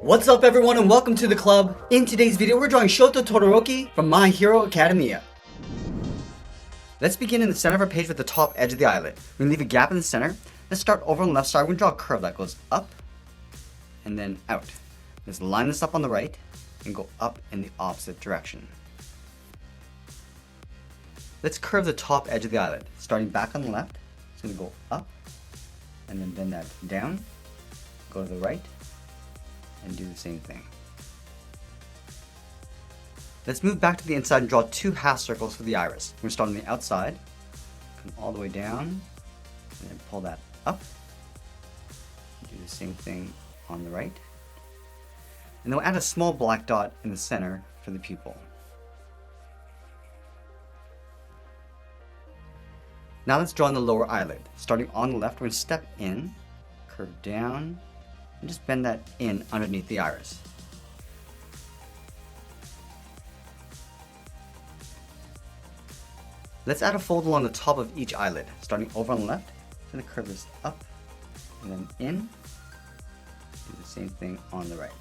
What's up everyone and welcome to the club. In today's video we're drawing Shoto Todoroki from My Hero Academia. Let's begin in the center of our page with the top edge of the eyelid. We're going to leave a gap in the center. Let's start over on the left side. We're going to draw a curve that goes up and then out. Let's line this up on the right and go up in the opposite direction. Let's curve the top edge of the eyelid. Starting back on the left, it's going to go up and then bend that down, go to the right, and do the same thing. Let's move back to the inside and draw two half circles for the iris. We're going to start on the outside, come all the way down, and then pull that up. Do the same thing on the right. And then we'll add a small black dot in the center for the pupil. Now let's draw in the lower eyelid. Starting on the left, we're going to step in, curve down, and just bend that in underneath the iris. Let's add a fold along the top of each eyelid. Starting over on the left, I'm going to curve this up and then in. Do the same thing on the right.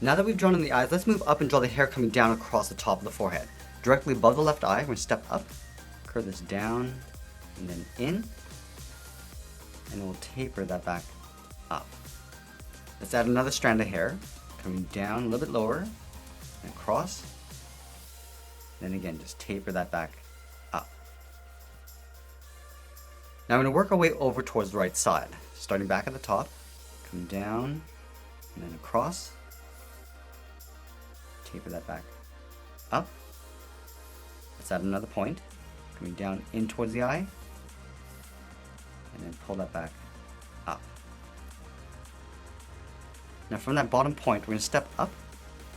Now that we've drawn in the eyes, let's move up and draw the hair coming down across the top of the forehead. Directly above the left eye, we're going to step up, curve this down, and then in. And we'll taper that back up. Let's add another strand of hair, coming down a little bit lower, and across. Then again, just taper that back up. Now we're going to work our way over towards the right side. Starting back at the top, come down, and then across. Taper that back up. Let's add another point, coming down in towards the eye. And then pull that back up. Now from that bottom point, we're going to step up,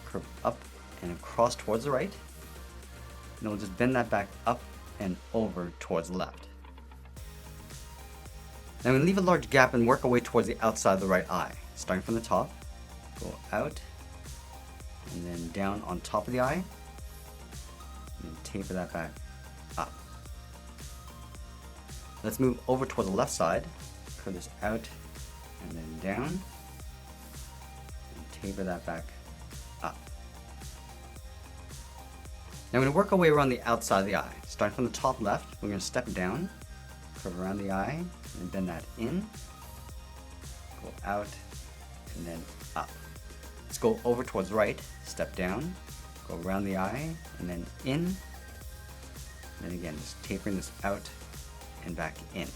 curve up and across towards the right. And we'll just bend that back up and over towards the left. Now we're going to leave a large gap and work our way towards the outside of the right eye. Starting from the top, go out, and then down on top of the eye, and then taper that back up. Let's move over toward the left side, curve this out and then down, and taper that back up. Now we're going to work our way around the outside of the eye. Starting from the top left, we're going to step down, curve around the eye, and bend that in, go out, and then up. Let's go over towards the right, step down, go around the eye, and then in, and then again, just tapering this out and back in.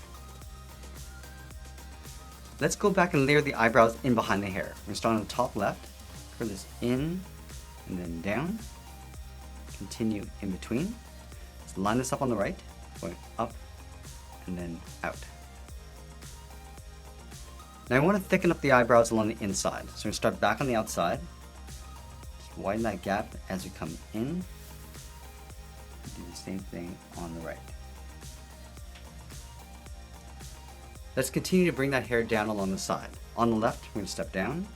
Let's go back and layer the eyebrows in behind the hair. We're going to start on the top left, curve this in and then down, continue in between. Let's line this up on the right, going up and then out. Now I want to thicken up the eyebrows along the inside. So we're going to start back on the outside, just widen that gap as we come in, do the same thing on the right. Let's continue to bring that hair down along the side. On the left, we're going to step down,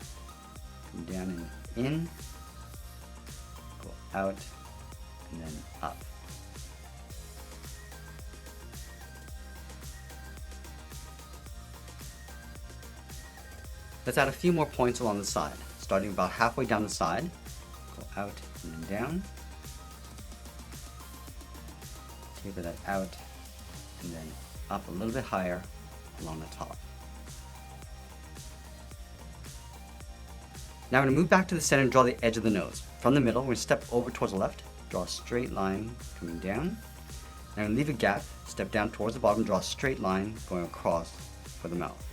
come down and in, go out, and then up. Let's add a few more points along the side. Starting about halfway down the side, go out and then down, taper that out, and then up a little bit higher along the top. Now we're going to move back to the center and draw the edge of the nose. From the middle, we're going to step over towards the left, draw a straight line coming down. Now we're going to leave a gap, step down towards the bottom, draw a straight line going across for the mouth.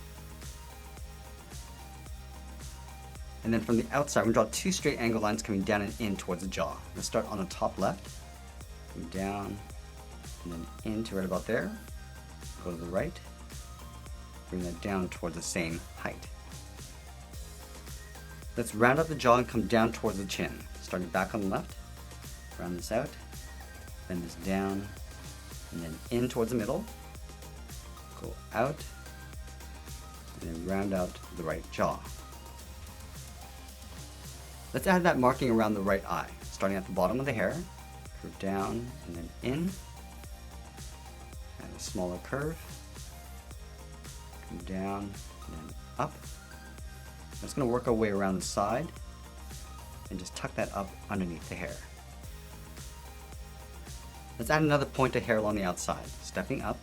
And then from the outside, we're going to draw two straight angle lines coming down and in towards the jaw. Let's start on the top left, come down, and then in to right about there, go to the right, bring that down towards the same height. Let's round up the jaw and come down towards the chin. Starting back on the left, round this out, bend this down, and then in towards the middle, go out, and then round out the right jaw. Let's add that marking around the right eye. Starting at the bottom of the hair, curve down and then in, add a smaller curve, come down and then up, I'm just going to work our way around the side and just tuck that up underneath the hair. Let's add another point of hair along the outside, stepping up,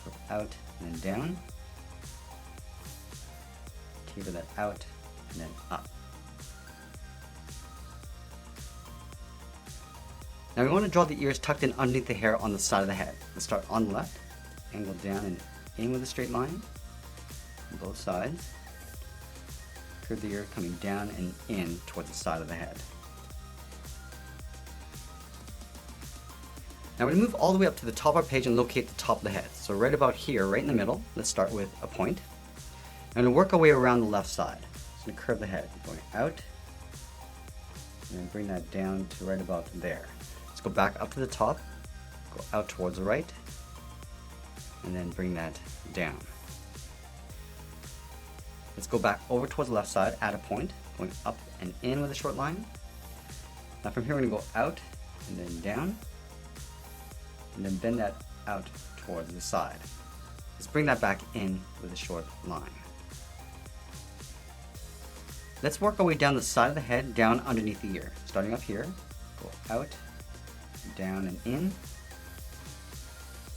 curve out, and then down, taper that out, and then up. Now we want to draw the ears tucked in underneath the hair on the side of the head. Let's start on the left, angle down and in with a straight line on both sides. Curve the ear coming down and in towards the side of the head. Now we're going to move all the way up to the top of our page and locate the top of the head. So right about here, right in the middle, let's start with a point. I'm going to work our way around the left side. So I'm going to curve the head, going out, and then bring that down to right about there. Let's go back up to the top, go out towards the right, and then bring that down. Let's go back over towards the left side, add a point, going up and in with a short line. Now from here we're going to go out and then down, and then bend that out towards the side. Let's bring that back in with a short line. Let's work our way down the side of the head, down underneath the ear. Starting up here, go out, down and in,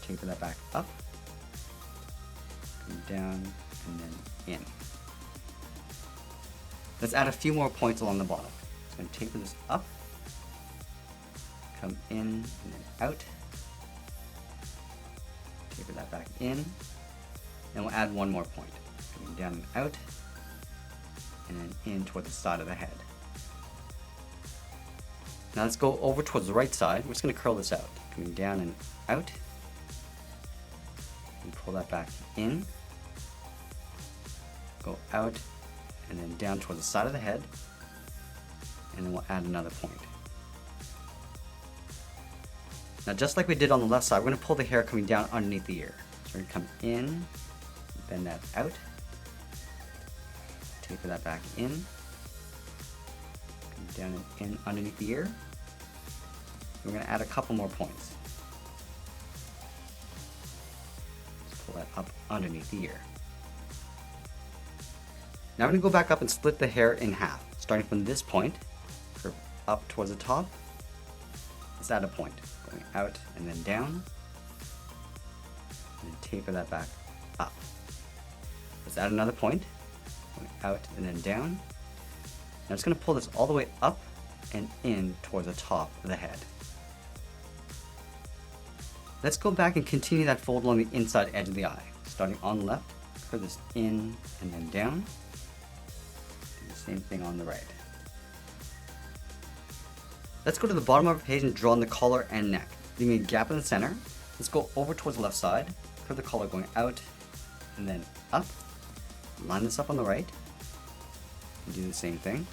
taper that back up, come down and then in. Let's add a few more points along the bottom. So I'm going to taper this up, come in and then out, taper that back in, and we'll add one more point, coming down and out, and then in toward the side of the head. Now let's go over towards the right side. We're just going to curl this out, coming down and out, and pull that back in, go out, and then down towards the side of the head, and then we'll add another point. Now just like we did on the left side, we're going to pull the hair coming down underneath the ear. So we're going to come in, bend that out, taper that back in, come down and in underneath the ear. We're going to add a couple more points. Let's pull that up underneath the ear. Now we're going to go back up and split the hair in half. Starting from this point, curve up towards the top. Let's add a point, going out and then down, and then taper that back up. Let's add another point, going out and then down. Now I'm just going to pull this all the way up and in towards the top of the head. Let's go back and continue that fold along the inside edge of the eye. Starting on the left, curve this in and then down. Do the same thing on the right. Let's go to the bottom of our page and draw in the collar and neck, leaving a gap in the center. Let's go over towards the left side, curve the collar going out and then up. Line this up on the right, and do the same thing.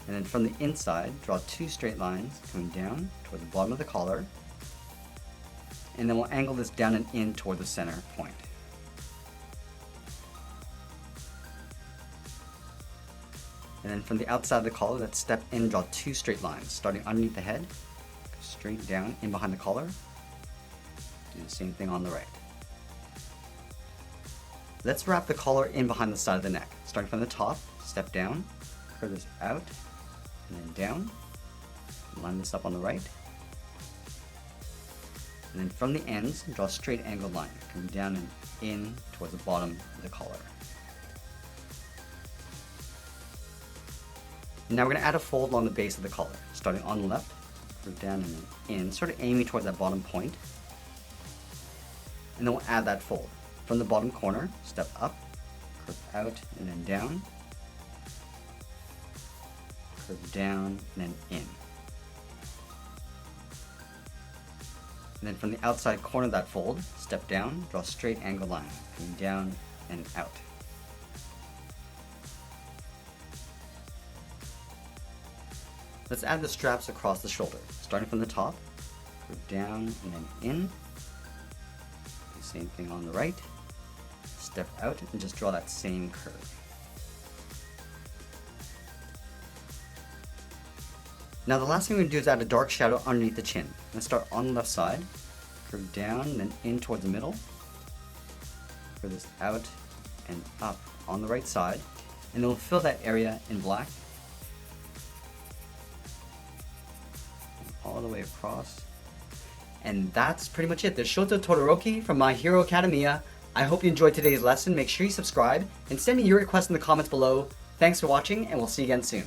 And then from the inside, draw two straight lines coming down toward the bottom of the collar. And then we'll angle this down and in toward the center point. And then from the outside of the collar, let's step in and draw two straight lines, starting underneath the head, straight down in behind the collar. Do the same thing on the right. Let's wrap the collar in behind the side of the neck. Starting from the top, step down, curve this out, and then down. Line this up on the right. And then from the ends, draw a straight angled line, coming down and in towards the bottom of the collar. Now we're going to add a fold along the base of the collar, starting on the left, curve down and then in, sort of aiming towards that bottom point. And then we'll add that fold. From the bottom corner, step up, curve out and then down, curve down and then in. And then from the outside corner of that fold, step down, draw a straight angled line, coming down and out. Let's add the straps across the shoulder, starting from the top, curve down and then in. Do the same thing on the right. Step out and just draw that same curve. Now the last thing we're going to do is add a dark shadow underneath the chin. Let's start on the left side, curve down and then in towards the middle, curve this out and up on the right side. And it'll fill that area in black. All the way across. And that's pretty much it. There's Shoto Todoroki from My Hero Academia. I hope you enjoyed today's lesson. Make sure you subscribe and send me your requests in the comments below. Thanks for watching, and we'll see you again soon.